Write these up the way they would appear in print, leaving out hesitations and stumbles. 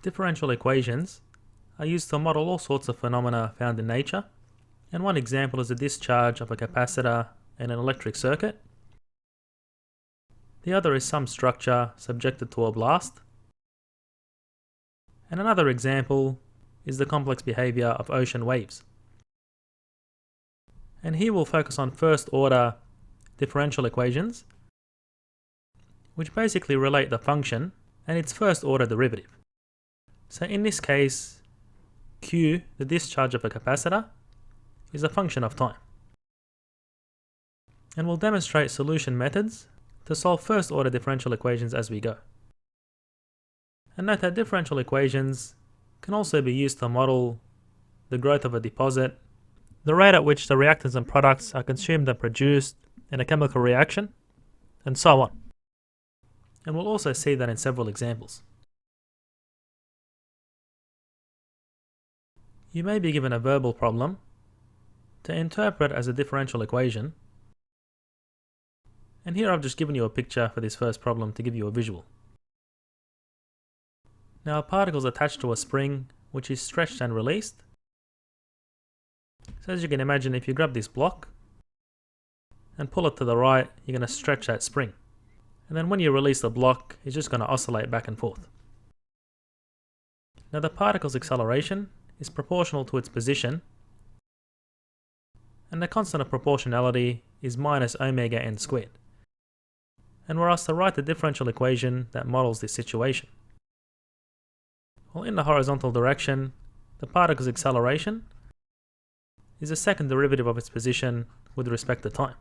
Differential equations are used to model all sorts of phenomena found in nature, and one example is the discharge of a capacitor in an electric circuit. The other is some structure subjected to a blast. And another example is the complex behavior of ocean waves. And here we'll focus on first order differential equations, which basically relate the function and its first order derivative. So in this case, Q, the discharge of a capacitor, is a function of time. And we'll demonstrate solution methods to solve first order differential equations as we go. And note that differential equations can also be used to model the growth of a deposit, the rate at which the reactants and products are consumed and produced in a chemical reaction, and so on. And we'll also see that in several examples. You may be given a verbal problem to interpret as a differential equation, and here I've just given you a picture for this first problem to give you a visual. Now a particle is attached to a spring which is stretched and released. So as you can imagine, if you grab this block and pull it to the right, you're going to stretch that spring. And then when you release the block, it's just going to oscillate back and forth. Now the particle's acceleration is proportional to its position, and the constant of proportionality is minus omega n squared. And we're asked to write the differential equation that models this situation. Well, in the horizontal direction, the particle's acceleration is the second derivative of its position with respect to time.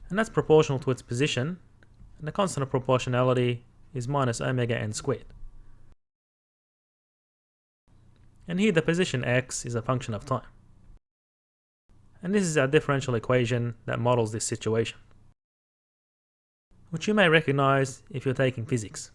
And that's proportional to its position, and the constant of proportionality is minus omega n squared. And here the position x is a function of time. And this is our differential equation that models this situation, which you may recognize if you're taking physics.